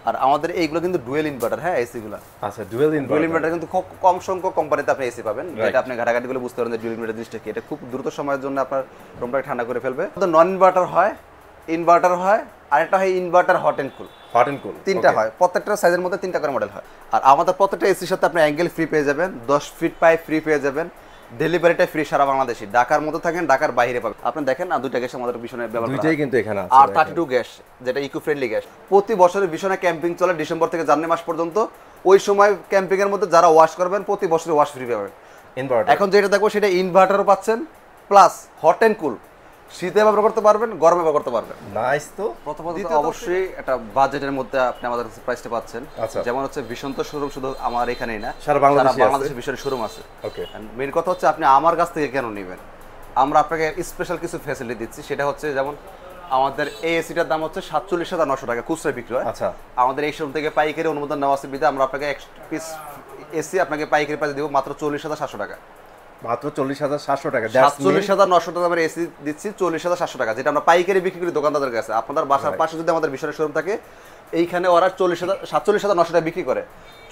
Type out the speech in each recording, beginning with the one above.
আর আমাদের এইগুলো কিন্তু ডুয়েল ইনভার্টার, হ্যাঁ এসি গুলো। আচ্ছা, ডুয়েল ইনভার্টার কিন্তু খুব কম সংখ্যক কোম্পানিতে আপনি এসি পাবেন, যেটা আপনি ঘাটাঘাটি গুলো বুঝতে পারেন যে ডুয়েল ইনভার্টার জিনিসটা কি। এটা খুব দ্রুত সময়ের জন্য আপনার রুমটাকে ঠান্ডা করে ফেলবে। তো নন ইনভার্টার হয়, ইনভার্টার হয়, আর একটা হয় ইনভার্টার হট এন্ড কুল। তিনটা হয়, প্রত্যেকটা সাইজের মধ্যে 3টা করে মডেল হয়। আর আমাদের প্রত্যেকটা এসির সাথে আপনি অ্যাঙ্গেল ফ্রি পেয়ে যাবেন, 10 ফিট পাইপ ফ্রি পেয়ে যাবেন, ডেলিভারিটা ফ্রি সারা বাংলাদেশে। ঢাকার মধ্যে থাকেন, ঢাকার বাইরে পাবেন। আপনি দেখেন না, দুইটা গ্যাস আমাদের ভীষণে ব্যবহার করা দুইটাই কিন্তু এখানে আছে। আর 32 গ্যাস, যেটা ইকো ফ্রেন্ডলি গ্যাস। প্রতি বছরের ভীষণে ক্যাম্পিং চলে ডিসেম্বর থেকে জানুয়ারি মাস পর্যন্ত। ওই সময় ক্যাম্পিং এর মধ্যে যারা ওয়াশ করবেন প্রতি বছরে ওয়াশ ফ্রি পাবেন। এখন যেটা দেখবো সেটা ইনভার্টারও পাচ্ছেন, প্লাস হট এন্ড কুল। শীতে ব্যবহার করতে পারবেন, গরমে ব্যবহার করতে পারবেন। নাইস। তো প্রথমত অবশ্যই একটা বাজেটের মধ্যে আপনি আমাদের কাছে প্রাইসটা পাচ্ছেন। যেমন হচ্ছে ভীষণ তো শোরুম শুধু আমার এখানেই না, সারা বাংলাদেশে ভীষণ শোরুম আছে। ওকে, মেইন কথা হচ্ছে আপনি আমার কাছ থেকে কেন নেবেন, আমরা আপনাকে স্পেশাল কিছু ফ্যাসিলিটি দিচ্ছি। সেটা হচ্ছে যেমন আমাদের এই এসিটার দাম হচ্ছে 47,900 টাকা খুচরা বিক্রি হয়। আচ্ছা, আমাদের এই শোরুম থেকে পাইকারি অনুমোদন নেওয়া আছে বিধায় আমরা আপনাকে এক পিস এসি আপনাকে পাইকারি প্রাইস দেবো মাত্র 40,700 টাকা। মাত্র 40,700 টাকা। 47,900 টাকা আমরা এসি দিচ্ছি 40,700 টাকা, যেটা আমরা পাইকারি বিক্রি করি দোকানদারের কাছে। আপনাদের বাসার পাশে যদি আমাদের বিশাল শোরুম থাকে, এইখানে ওরা 47,900 টাকা বিক্রি করে,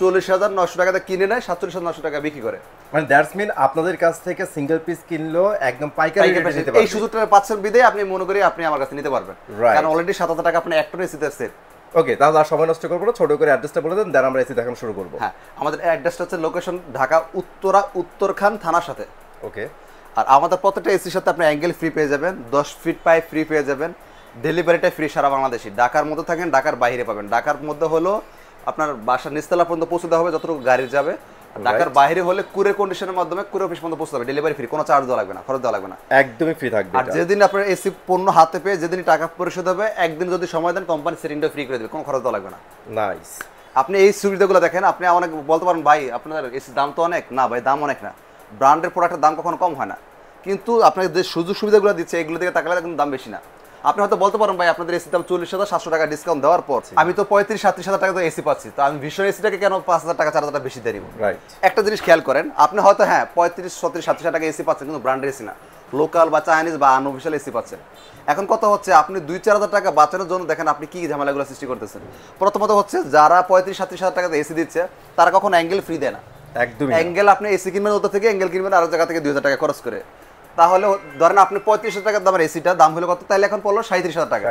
40,900 টাকাতে কিনে নেয়, 47,900 টাকা বিক্রি করে। মানে দ্যাটস মিন আপনাদের কাছ থেকে সিঙ্গেল পিস কিনলো একদম পাইকারি রেটে নিতে পারবেন। এই সুযোগটা পাচ্ছেন বিদে আপনি মনে করি আপনি আমার কাছে নিতে পারবেন, কারণ অলরেডি 7,000 টাকা আপনি একটা এসিতে সেট। ওকে, তাহলে আর সময় নষ্ট করবো না, ছোট করে অ্যাড্রেসটা বলে দেন, দেন আমরা এসি দেখানো শুরু করবো। হ্যাঁ, আমাদের অ্যাড্রেসটা হচ্ছে লোকেশন ঢাকা উত্তরখান থানার সাথে। ওকে, আর আমাদের প্রত্যেকটা এসির সাথে আপনি অ্যাঙ্গেল ফ্রি পেয়ে যাবেন, 10 ফিট পাইপ ফ্রি পেয়ে যাবেন, ডেলিভারিটা ফ্রি সারা বাংলাদেশে। ঢাকার মধ্যে থাকেন, ঢাকার বাইরে পাবেন। ঢাকার মধ্যে হলো আপনার বাসার নিচতলা পর্যন্ত পৌঁছে দেওয়া হবে যতটুকু গাড়ি যাবে। ঢাকার বাইরে হলে কুরিয়ার কন্ডিশনের মাধ্যমে কুরিয়ার অফিস পর্যন্ত পৌঁছে যাবে, ডেলিভারি ফ্রি, কোনো চার্জ দেওয়া লাগবে না, খরচ দেওয়া লাগবে না, একদমই ফ্রি থাকবে। আর যেদিন আপনার এসি পণ্য হাতে পেয়ে যেদিন টাকা পরিশোধ হবে, একদিন যদি সময় দেন কোম্পানি সেটিংটা ফ্রি করে দেবে, কোনো খরচ দেওয়া লাগবে না। নাইস। আপনি এই সুবিধাগুলো দেখেন। আপনি অনেক বলতে পারেন ভাই আপনার এসির দাম তো অনেক, না ভাই দাম অনেক না, ব্র্যান্ডের প্রোডাক্টের দাম কখনো কম হয় না, কিন্তু আপনাকে যে সুযোগ সুবিধাগুলো দিচ্ছে এগুলো থেকে তাকালে কিন্তু দাম বেশি না। আপনি হয়তো বলতে পারেন ভাই আপনাদের এসির দাম 40,700 টাকা ডিসকাউন্ট দেওয়ার পর আমি তো 35-37,000 টাকা তো এসি পাচ্ছি, তো আমি ভীষণ এসিটাকে কেন 5,000 টাকা 4,000 টাকা বেশি দিয়ে দিব? একটা জিনিস খেয়াল করেন, আপনি হয়তো হ্যাঁ 35-37,000 টাকা এসি পাচ্ছেন, কিন্তু ব্র্যান্ডের এসি না, লোকাল বা চাইনিজ বা আনঅফিশিয়াল এসি পাচ্ছেন। এখন কথা হচ্ছে আপনি 2-4,000 টাকা বাঁচানোর জন্য দেখেন আপনি কি ঝামেলাগুলো সৃষ্টি করতেছেন। প্রথমত হচ্ছে যারা 35-37,000 টাকা এসি দিচ্ছে তারা কখনো অ্যাঙ্গেল ফ্রি দেয় না। একদমই অ্যাঙ্গেল আপনি এসি কিনবেন ওটা থেকে, অ্যাঙ্গেল কিনবেন আরো জায়গা থেকে 2,000 টাকা খরচ করে। তাহলে ধরেন আপনি 35,000 টাকার দামের এসিটা দাম হলো কত, তাহলে এখন পড়লো 37,000 টাকা।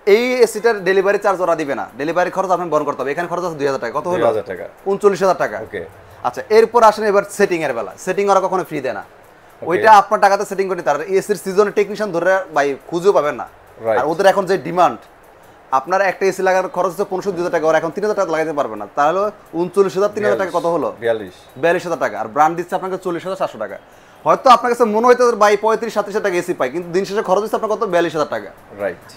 এই এসিটার ডেলিভারি চার্জ ওরা দিবে না, ডেলিভারি খরচ আপনি বহন করতে হবে। এখানে খরচ আছে 2,000 টাকা, কত হলো 39,000 টাকা। আচ্ছা, এরপর আসেন এবার সেটিং এর বেলা। সেটিং ওরা কখনো ফ্রি দেয় না, ওইটা আপনার টাকাতে সেটিং করে নিতে। আর এসির সিজনে টেকনিশিয়ান ধরে ভাই খুঁজেও পাবেন না। আর ওদের এখন যে ডিমান্ড, আপনার একটা এসি লাগানোর খরচ হচ্ছে 15,000 টাকা, ওরা এখন 3,000 টাকা লাগাতে পারবে না। তাহলে 39,000 3,000 টাকা কত হলো 42,000 টাকা। আর ব্র্যান্ড দিচ্ছে আপনাকে 40,700 টাকা। হয়তো আপনার কাছে মনে হইতে ভাই 35-37,000 টাকা এসি পাই, কিন্তু দিন শেষে খরচ হচ্ছে আপনার কত 42,000 টাকা।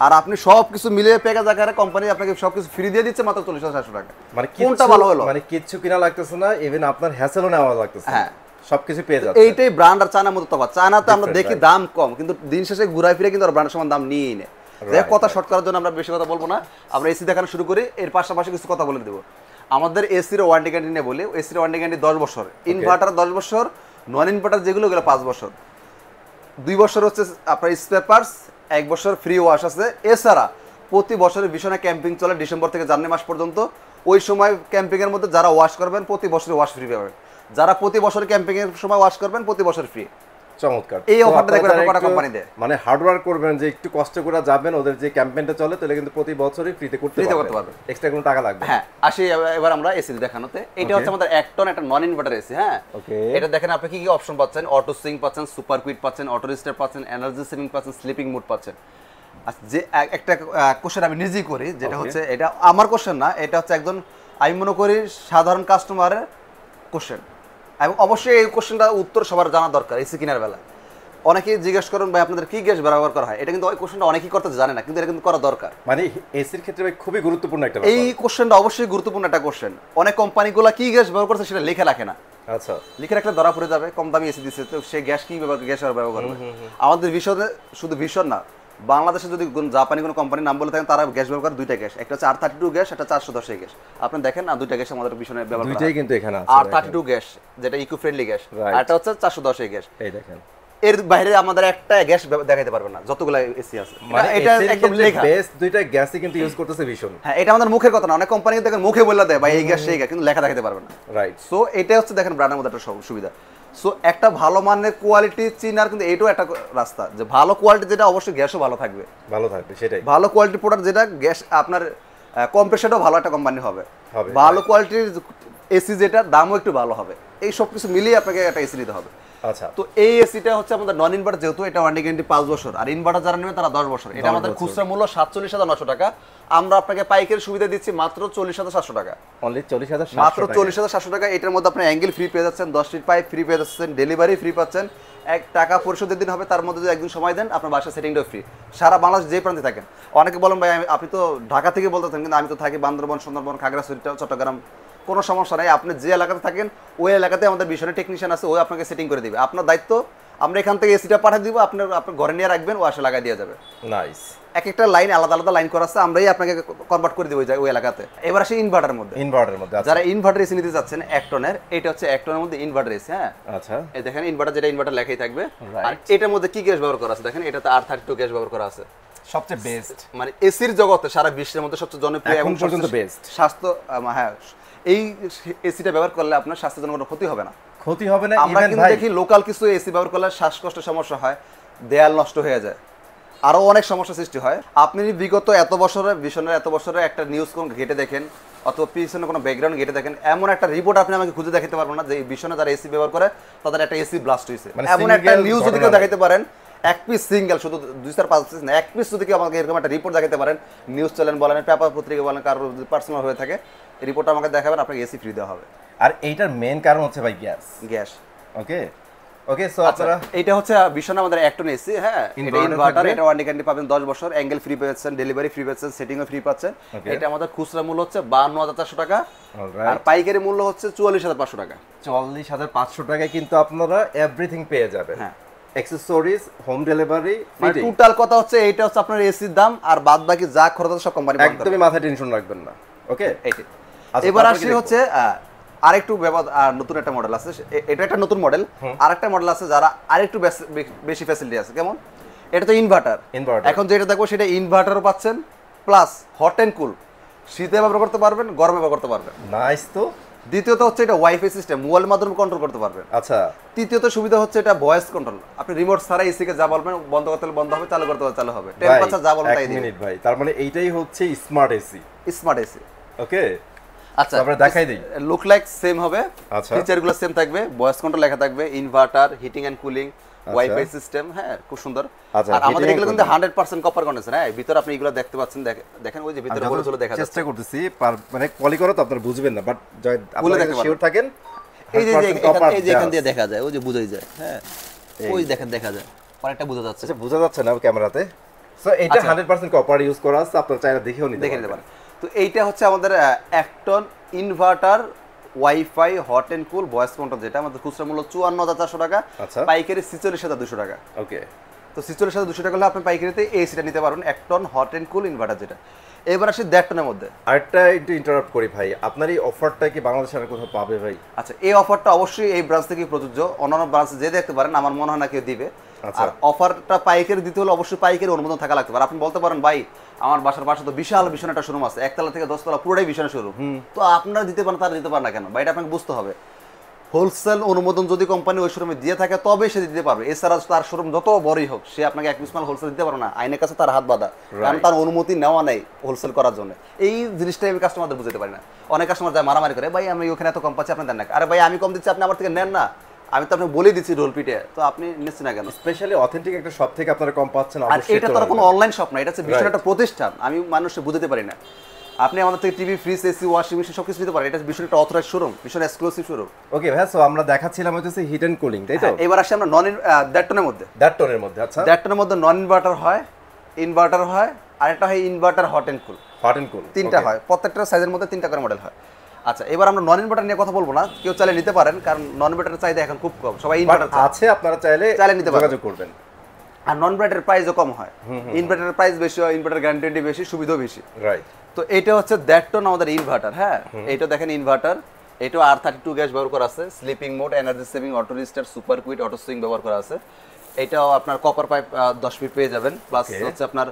আর আপনি সব কিছু মিলিয়ে প্যাকেজ আকারে কোম্পানি আপনাকে সবকিছু ফ্রি দিয়ে দিচ্ছে মাত্র 40,700 টাকা। মানে কোনটা ভালো হলো? মানে কিছু কিনা লাগতেছে না, ইভেন আপনার হ্যাসেলও নেওয়া লাগতেছে। হ্যাঁ, সবকিছু পেয়ে যাচ্ছে। এইটাই ব্র্যান্ড আর চায়নার মধ্যে তফাৎ। চায়নাতে আমরা দেখি দাম কম, কিন্তু দিন শেষে ঘুরাই ফিরে কিন্তু ব্র্যান্ডের সমান দাম নিয়েই নেয়। কথা শর্ট করার জন্য আমরা বেশি কথা বলবো না, আমরা এসি দেখানো শুরু করি, এর পাশাপাশি কিছু কথা বলে দেবো। আমাদের এসির ওয়ারেন্টি গ্যারান্টি নিয়ে বলি, এসির ওয়ারেন্টি গ্যারান্টি 10 বছর, ইনভার্টার 10 বছর, নন ইনভার্টার যেগুলো 5 বছর, 2 বছর হচ্ছে আপনার স্পেয়ার পার্টস, 1 বছর ফ্রি ওয়াশ আছে। এছাড়া প্রতি বছরের ভীষণে ক্যাম্পিং চলে ডিসেম্বর থেকে জানুয়ারি মাস পর্যন্ত। ওই সময় ক্যাম্পিং এর মধ্যে যারা ওয়াশ করবেন প্রতি বছর ওয়াশ ফ্রি পাবেন, যারা প্রতি বছর ক্যাম্পিং এর সময় ওয়াশ করবেন প্রতি বছর ফ্রি। চমৎকার। এই অফারটা দেখবেন কটা কোম্পানি দেয়। মানে হার্ড ওয়ার্ক করবেন, যে একটু কষ্ট করে যাবেন, ওদের যে ক্যাম্পেইনটা চলে তাহলে কিন্তু প্রতি বছরই ফ্রিতে করতে পারবেন, এক্সট্রা কোনো টাকা লাগবে। হ্যাঁ, আসি এবার আমরা এসি দেখানোতে। এটা হচ্ছে আমাদের 1 টন একটা নন ইনভার্টার এসি। হ্যাঁ, এটা দেখেন আপনি কি কি অপশন পাচ্ছেন, অটো সুইং পাচ্ছেন, সুপার কুইট পাচ্ছেন, অটো রিস্টার পাচ্ছেন, এনার্জি সেভিং পাচ্ছেন, স্লিপিং মোড পাচ্ছেন। আচ্ছা, যে একটা কোশ্চেন আমি নিজেই করি, যেটা হচ্ছে এটা আমার কোশ্চেন না, এটা হচ্ছে একজন আমি মনে করি সাধারণ কাস্টমারের কোশ্চেন, এবং অবশ্যই এই কোশ্চেনটা উত্তর সবার জানা দরকার। এসি কেনার বেলা অনেকেই জিজ্ঞেস করেন ভাই আপনাদের কি গ্যাস ব্যবহার করা হয়, এটা কিন্তু ওই কোশ্চেনটা অনেকেই করতে জানে না, কিন্তু এটা কিন্তু করা দরকার। মানে এসির ক্ষেত্রে ভাই খুবই গুরুত্বপূর্ণ একটা এই কোশ্চেনটা অবশ্যই গুরুত্বপূর্ণ একটা কোশ্চেন। অনেক কোম্পানিগুলো কি গ্যাস ব্যবহার করছে সেটা লিখে রাখে না। আচ্ছা, লিখে রাখলে ধরা পড়ে যাবে, কম দামি এসি দিচ্ছে, তো সে গ্যাস কি গ্যাস ব্যবহার করবে। আমাদের ভীষণে শুধু ভীষণ না, বাংলাদেশে যদি জাপানি কোনো কোম্পানির নাম বলে থাকেন, তারা গ্যাস ব্যবহার 2টা গ্যাস, একটা হচ্ছে R32 গ্যাস, একটা 410 গ্যাস। আপনি দেখেন না, 2টা গ্যাস আমাদের ভীষণে ব্যবহার করা হয়। দুইটাই কিন্তু এখানে আছে। R32 গ্যাস যেটা ইকো ফ্রেন্ডলি গ্যাস, আর এটা হচ্ছে 410 গ্যাস। এই দেখেন এর বাইরে আমাদের একটা গ্যাস দেখাইতে পারবে না যতগুলো এসি আছে। মানে এটা একদম লেখা, বেস্ট দুইটা গ্যাসই কিন্তু ইউজ করতেছে ভীষণ। হ্যাঁ, এটা আমাদের মুখের কথা না, অনেক কোম্পানি দেখেন মুখে বলে দেয় ভাই এই গ্যাস সেই গ্যাস, কিন্তু লেখা দেখাতে পারবে না। রাইট। সো এটা হচ্ছে দেখেন ব্র্যান্ডের মধ্যে একটা সুবিধা। সো একটা ভালো মানের কোয়ালিটি চিনার কিন্তু এটাও একটা রাস্তা, যে ভালো কোয়ালিটি যেটা অবশ্যই গ্যাসও ভালো থাকবে, সেটাই ভালো কোয়ালিটি প্রোডাক্ট যেটা গ্যাস আপনার কম্প্রেসারটাও ভালো একটা কোম্পানি হবে, ভালো কোয়ালিটির এসি যেটা দামও একটু ভালো হবে, এই সব কিছু মিলিয়ে আপনাকে একটা এসি নিতে হবে। আচ্ছা, তো এই এসিটা হচ্ছে আমাদের নন ইনভার্টার, যেহেতু এটা ওয়ারেন্টি গ্যারান্টি 5 বছর, আর ইনভার্টার যারা নেবে তারা 10 বছর। এটা আমাদের খুচরা মূল্য 47,900 টাকা, আমরা আপনাকে পাইকারি সুবিধা দিচ্ছি মাত্র 40,700 টাকা। অনলি 40,700, মাত্র 40,700 টাকা। এটার মধ্যে আপনি অ্যাঙ্গেল ফ্রি পেয়ে যাচ্ছেন, 10 ফিট পাইপ ফ্রি পেয়ে যাচ্ছেন, ডেলিভারি ফ্রি পাচ্ছেন, 1 টাকা পরিশোধের দিন হবে, তার মধ্যে যদি একদিন সময় দেন আপনার বাসার সেটিংটাও ফ্রি। সারা বাংলাদেশ যে প্রান্তে থাকেন, অনেকে বলেন ভাই আপনি তো ঢাকা থেকে বলতেছেন, কিন্তু আমি তো থাকি বান্দরবান, সুন্দরবন, খাগড়াছড়ি, চট্টগ্রাম, কোনো সমস্যা নাই। আপনি যে এলাকাতে থাকেন ওই এলাকাতে আমাদের ভীষণ টেকনিশিয়ান আছে, ওই আপনাকে সেটিং করে দিবে। আপনার দায়িত্ব, আমরা এখান থেকে এসিটা পাঠিয়ে দিব, আপনার ঘরে নিয়ে রাখবেন, ও আসে লাগাই দিয়ে যাবে। নাইস। এক একটা লাইন আলাদা আলাদা লাইন করা আছে, আমরাই আপনাকে কনভার্ট করে দিব ওই এলাকাতে। এবার আসি ইনভার্টারের মধ্যে। যারা ইনভার্টার এসি নিতে চাচ্ছেন 1 টনের, এটা হচ্ছে 1 টনের মধ্যে ইনভার্টার এসি। হ্যাঁ, আচ্ছা, এই দেখেন ইনভার্টার, যেটা ইনভার্টার লেখাই থাকবে। আর এটার মধ্যে কি গ্যাস ব্যবহার করা আছে দেখেন, এটাতে R32 গ্যাস ব্যবহার করা আছে, সবচেয়ে বেস্ট। মানে এসির জগতে সারা বিশ্বের মধ্যে সবচেয়ে জনপ্রিয় এবং পর্যন্ত বেস্ট স্বাস্থ্য। হ্যাঁ, এই এসিটা ব্যবহার করলে আপনার স্বাস্থ্যের জন্য কোনো ক্ষতি হবে না। আমরা কিন্তু দেখি লোকাল কিছু এসি ব্যবহার করলে শ্বাসকষ্টের সমস্যা হয়, দেয়াল নষ্ট হয়ে যায়, আরো অনেক সমস্যা সৃষ্টি হয়। আপনি বিগত এত বছরে একটা নিউজ কোন ঘেটে দেখেন, অথবা পিছনে কোনো ব্যাকগ্রাউন্ড ঘেটে দেখেন, এমন একটা রিপোর্ট আপনি আমাকে খুঁজে দেখাতে পারবেন না যে বিশ্বনে যারা এসি ব্যবহার করে তাদের একটা এসি ব্লাস্ট হয়েছে। এমন একটা নিউজ যদি কেউ দেখাতে পারেন, এক পিস সিঙ্গেল, শুধু 2-4-5 পিস না, এক পিস যদি কেউ আমাকে এরকম একটা রিপোর্ট দেখাতে পারেন, নিউজ চ্যানেল বলেন, পেপার পত্রিকা বলেন, কারোর পার্সোনাল হয়ে থাকে, এই রিপোর্টটা আমাকে দেখাবেন, আপনাকে এসি ফ্রি দেওয়া হবে। আর এইটার মেইন কারণ হচ্ছে ভাই গ্যাস। ওকে, সো আপনারা এটা হচ্ছে বিশ্বনে আমাদের 1 টন এসি। হ্যাঁ, এটা ইনভার্টার, এটা ওয়ারেন্টি গ্যারান্টি পাবেন 10 বছর, অ্যাঙ্গেল ফ্রি পাচ্ছেন, ডেলিভারি ফ্রি পাচ্ছেন, সেটিংও ফ্রি পাচ্ছেন। এটা আমাদের খুচরা মূল্য হচ্ছে 52,400 টাকা, আর পাইকারি মূল্য হচ্ছে 44,500 টাকা। 44,500 টাকায় কিন্তু আপনারা এভরিথিং পেয়ে যাবেন। হ্যাঁ, অ্যাকসেসরিজ, হোম ডেলিভারি, টোটাল কথা হচ্ছে এইটা হচ্ছে আপনার এসির দাম, আর বাদ বাকি যা খরচ আছে সব কোম্পানি বহন করবে। একদমই মাথায় টেনশন রাখবেন না। ওকে, এইটা। এবার আসি হচ্ছে আরেকটু নতুন একটা মডেল আছে, এটা একটা নতুন মডেল। আরেকটা মডেল আছে যারা আরেকটু বেশি ফ্যাসিলিটি আছে। কেমন? এটা তো ইনভার্টার। এখন যেটা দেখবো সেটা ইনভার্টারও পাচ্ছেন, প্লাস হট অ্যান্ড কুল, শীতে ব্যবহার করতে পারবেন, গরমে ব্যবহার করতে পারবেন। নাইস। তো দ্বিতীয়ত হচ্ছে এটা ওয়াইফাই সিস্টেম, মোবাইলের মাধ্যমে কন্ট্রোল করতে পারবেন। আচ্ছা। তৃতীয়ত সুবিধা হচ্ছে এটা ভয়েস কন্ট্রোল, আপনি রিমোট ছাড়া এসি কে যা বলবেন বন্ধ করতে বন্ধ হবে, চালু করতে চালু হবে, টেম্পারেচার যা বলবেন তাই দিবে। মিনিট ভাই, তার মানে এইটাই হচ্ছে স্মার্ট এসি। ওকে, আচ্ছা, আমরা দেখাই দেই। লুক লাইক সেম হবে, আচ্ছা, ফিচারগুলো সেম থাকবে, ভয়েস কন্ট্রোল লেখা থাকবে, inverter, heating and cooling, wifi system. হ্যাঁ, খুব সুন্দর। আর আমাদের এগুলো কিন্তু 100% কপার কন্ডেন্সার। হ্যাঁ, ভিতরে আপনি এগুলো দেখতে পাচ্ছেন, দেখেন ওই যে ভিতরে বলগুলো দেখা যাচ্ছে। চেষ্টা করতেছি, মানে কোয়ালি করে তো আপনারা বুঝবেন না, বাট আপনারা শিওর থাকেন। এই যে এখান দিয়ে দেখা যায়, ওই যে বুঝাই যায়। হ্যাঁ, ওই দেখেন দেখা যায়, অনেকটা বোঝা যাচ্ছে। আচ্ছা, বোঝা যাচ্ছে না ক্যামেরাতে। সো এটা 100% কপার ইউজ করা আছে, আপনারা চাইলে দেখেও নিতে পারেন। তো এইটা হচ্ছে আমাদের 1 ton inverter, wifi, hot and cool, voice control, যেটা আমাদের খুচরা মূল্য 54,400 টাকা, পাইকারি 46,200 টাকা। ওকে, তো 46,200 টাকা হলে আপনি পাইকারিতে এই এসিটা নিতে পারবেন, 1 ton hot and cool inverter যেটা। এবার আসি 1.5 টনের মধ্যে। আরেকটা একটু ইন্টারাপ্ট করি ভাই, আপনার এই অফারটা কি বাংলাদেশে আর কোথাও পাবে ভাই? আচ্ছা, এই অফারটা অবশ্যই এই ব্রাঞ্চ থেকেই প্রযোজ্য, অন্যান্য ব্রাঞ্চে যে দেখতে পারেন আমার মনে হয় না কেউ দিবে। আর অফারটা পাইকারি দিতে হলে অবশ্যই পাইকারি অনুমোদন থাকা লাগতে পারে। আপনি বলতে পারেন ভাই আমার বাসার পাশে তো বিশাল ভীষণ একটা শোরুম আছে, 1 তলা থেকে 10 তলা পুরোটাই ভীষণ শোরুম, তো আপনারা দিতে পারেন, তারা দিতে পারেন না কেন? বা এটা আপনাকে বুঝতে হবে। হোলসেল অনুমোদন যদি কোম্পানি ওই শোরুমে দিয়ে থাকে তবে সে দিতে পারবে, এছাড়া তার শোরুম যত বড়ই হোক সে আপনাকে 1 পিস মাল হোলসেল দিতে পারবে না, আইনের কাছে তার হাত বাঁধা, কারণ তার অনুমতি নেওয়া নেই হোলসেল করার জন্য। এই জিনিসটাই আমি কাস্টমারদের বুঝতে পারি না। অনেক কাস্টমার যায় মারামারি করে, ভাই আমি ওখানে এত কম পাচ্ছি আপনি দেন না, আরে ভাই আমি কম দিচ্ছি আপনি আমার থেকে নেন না, আমি তো আপনাকে বলে দিচ্ছি রোল পিটে, তো আপনি নিচ্ছেন না কেন? স্পেশালি অথেন্টিক একটা শপ থেকে আপনারা কম পাচ্ছেন। আর এটা তো কোনো অনলাইন শপ না, এটা হচ্ছে বিশাল একটা প্রতিষ্ঠান, আমি মানুষকে বুঝতে পারি না। আপনি আমাদের থেকে TV, fridge, AC, washing machine সবকিছু নিতে পারেন, এটা বিশাল একটা অথরাইজ শোরুম, বিশাল এক্সক্লুসিভ শোরুম। ওকে ভাই, সো আমরা দেখাচ্ছিলাম হচ্ছে হিট এন্ড কুলিং, তাই তো? এবার আসি আমরা নন 1.5 টনের মধ্যে। 1.5 টনের মধ্যে, আচ্ছা, 1.5 টনের মধ্যে নন ইনভার্টার হয়, ইনভার্টার হয়, আর একটা হয় ইনভার্টার হট এন্ড কুল। তিনটা হয়, প্রত্যেকটা সাইজের মধ্যে 3টা করে মডেল হয়। আচ্ছা, এবার আমরা নন ইনভার্টার নিয়ে কথা বলবো না, কেউ চাইলে নিতে পারেন, কারণ নন ইনভার্টারের চাহিদা এখন খুব কম, সবাই ইনভার্টার আছে, আপনারা চাইলে নিতে পারেন, যোগাযোগ করবেন। আর নন ইনভার্টারের প্রাইসও কম হয়, ইনভার্টারের প্রাইস বেশি হয়, ইনভার্টার গ্যারান্টি বেশি, সুবিধাও বেশি। রাইট। তো এটা হচ্ছে 1.5 টন আমাদের ইনভার্টার। হ্যাঁ, এটা দেখেন ইনভার্টার, এটাও R32 গ্যাস ব্যবহার করা আছে, sleeping mode, energy saving, auto restart, super quiet, auto swing ব্যবহার করা আছে। এটাও আপনার কপার পাইপ 10 ফিট পেয়ে যাবেন, প্লাস হচ্ছে আপনার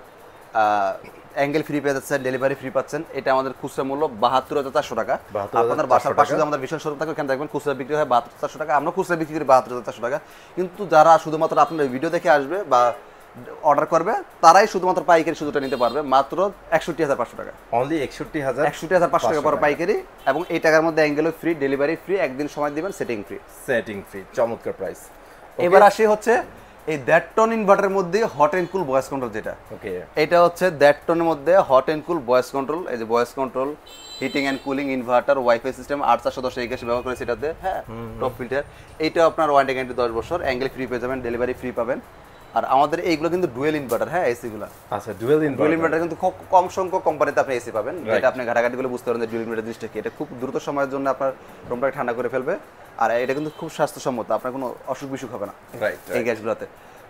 অ্যাঙ্গেল ফ্রি পেয়ে যাচ্ছেন, ডেলিভারি ফ্রি পাচ্ছেন। এটা আমাদের খুচরা মূল্য 72,400 টাকা। আপনার বাসার পাশে যে আমাদের বিশাল শোরুম থাকে ওখানে দেখবেন খুচরা বিক্রি হয় 72,400 টাকা, আমরা খুচরা বিক্রি করি 72,400 টাকা। কিন্তু যারা শুধুমাত্র আপনার ভিডিও দেখে আসবে বা অর্ডার করবে তারাই শুধুমাত্র পাইকারি সুযোগটা নিতে পারবে মাত্র 61,500 টাকা। অনলি 61,500 টাকা পরে পাইকারি, এবং এই টাকার মধ্যে অ্যাঙ্গেলও ফ্রি, ডেলিভারি ফ্রি, একদিন সময় দিবেন, সেটিং ফ্রি। চমৎকার প্রাইস। এবার আসি হচ্ছে এই 1.5 টন ইনভার্টারের মধ্যে hot and cool voice control, যেটা ওকে এটা হচ্ছে 1.5 টনের মধ্যে hot and cool voice control. এই যে voice control, heating and cooling, inverter, wifi system 8410 ব্যবহার করেছে এটাতে, হ্যাঁ টপ ফিল্টার। এইটা আপনার ওয়ারেন্টি গ্যারান্টি 10 বছর, অ্যাঙ্গেল ফ্রি পেয়ে যাবেন, ডেলিভারি ফ্রি পাবেন। আর আমাদের এইগুলো কিন্তু ডুয়েল ইনভার্টার, হ্যাঁ এসি গুলো। আচ্ছা, ডুয়েল ইনভার্টার কিন্তু খুব কম সংখ্যক কোম্পানিতে আপনি এসি পাবেন, যেটা আপনি ঘাটাঘাটি গুলো বুঝতে পারেন যে ডুয়েল ইনভার্টার জিনিসটা কি। এটা খুব দ্রুত সময়ের জন্য আপনার রুমটাকে ঠান্ডা করে ফেলবে, আর এটা কিন্তু খুব স্বাস্থ্যসম্মত, আপনার কোনো অসুখ বিসুখ হবে না এই গ্যাসগুলোতে।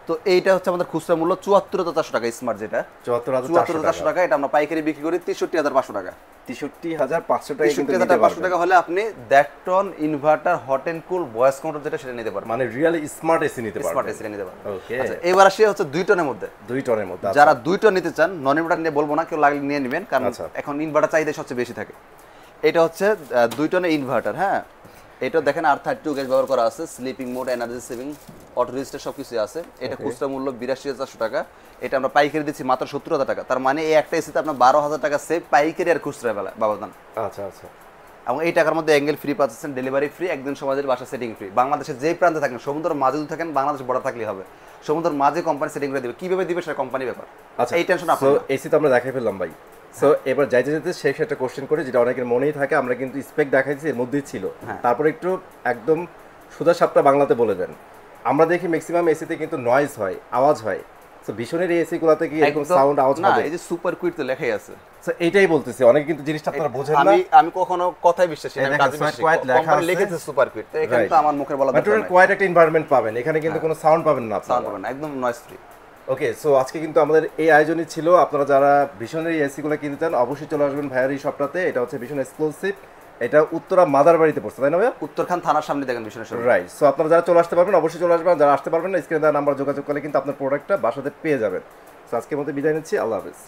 তো এইটা হচ্ছে আমাদের খুচরা মূল্য 74,400 টাকা স্মার্ট, যেটা 74,400 টাকা। এটা আমরা পাইকারি বিক্রি করি 63,500 টাকা। 63,500 টাকা। 63,500 টাকা হলে আপনি 1.5 ton inverter hot and cool voice control যেটা সেটা নিতে পারবেন, মানে রিয়েলি স্মার্ট এসি নিতে পারবেন। স্মার্ট এসি নিতে পারবেন। ওকে, আচ্ছা এবার আসি হচ্ছে 2 টনের মধ্যে। 2 টনের মধ্যে যারা 2 টন নিতে চান, নন ইনভার্টার নিয়ে বলবো না, কেউ লাগলে নিয়ে নেবেন, কারণ এখন ইনভার্টার চাহিদা সবচেয়ে বেশি থাকে। এটা হচ্ছে 2 টনের ইনভার্টার, হ্যাঁ এটা দেখেন R32 গ্যাস ব্যবহার করা আছে, sleeping mode, energy saving, auto register সবকিছু আছে। এটা খুচরা মূল্য 82,400 টাকা। এটা আমরা পাইকারি দিচ্ছি মাত্র 70,000 টাকা। তার মানে এই একটা এসিতে আপনার 12,000 টাকা সেভ পাইকারি আর খুচরা ব্যবধান। আচ্ছা আচ্ছা। এবং এই টাকার মধ্যে অ্যাঙ্গেল ফ্রি পাচ্ছেন, ডেলিভারি ফ্রি, একদিন সমাজের বাসা সেটিং ফ্রি। বাংলাদেশের যেই প্রান্তে থাকেন, সমুদ্র মাঝে যদি থাকেন, বাংলাদেশ বর্ডার থাকলেই হবে, সমুদ্র মাঝে কোম্পানি সেটিং করে দিবে। কিভাবে দিবে সেটা কোম্পানি ব্যাপার। আচ্ছা, এই টেনশন আপনার। এসি তো আমরা দেখাই ফেললাম ভাই। সো এবার যাইতে যেতে শেষ একটা কোশ্চেন করে, যেটা অনেকের মনেই থাকে, আমরা কিন্তু স্পেক দেখাইছি এর মধ্যেই ছিল, তারপরে একটু একদম সোজা সাপটা বাংলাতে বলে দেন। আমরা দেখি ম্যাক্সিমাম এসিতে কিন্তু নয়েজ হয়, আওয়াজ হয়। সো ভীষণের এই এসি গুলাতে কি এরকম সাউন্ড আওয়াজ হবে? এই যে সুপার কুইট তো লেখাই আছে। সো এইটাই বলতেছি, অনেকে কিন্তু জিনিসটা আপনারা বোঝেন না। আমি কখনো কথাই বিশ্বাসী না, আমি কাজে বিশ্বাসী। কোম্পানি লিখেছে সুপার কুইট, তো এখানে তো আমার মুখের বলা দরকার নাই। কোয়াইট একটা এনভায়রনমেন্ট পাবেন এখানে, কিন্তু কোনো সাউন্ড পাবেন না, সাউন্ড পাবেন না, একদম নয়েজ ফ্রি। ওকে, সো আজকে কিন্তু আমাদের এই আয়োজনই ছিল। আপনারা যারা ভীষণের এই এসিগুলো কিনতে চান অবশ্যই চলে আসবেন ভাইয়ার এই শপটাতে। এটা হচ্ছে ভীষণ এক্সক্লুসিভ, এটা উত্তরা মাদারবাড়িতে পড়ছে, তাই না ভাইয়া? উত্তরখান থানার সামনে দেখেন ভীষণের শোরুম। রাইট। সো আপনারা যারা চলে আসতে পারবেন অবশ্যই চলে আসবেন, যারা আসতে পারবেন না স্ক্রিনে দেওয়া নাম্বার যোগাযোগ করলে কিন্তু আপনার প্রোডাক্টটা বাসাতে পেয়ে যাবেন। সো আজকের মধ্যে বিদায় নিচ্ছি, আল্লাহ হাফেজ।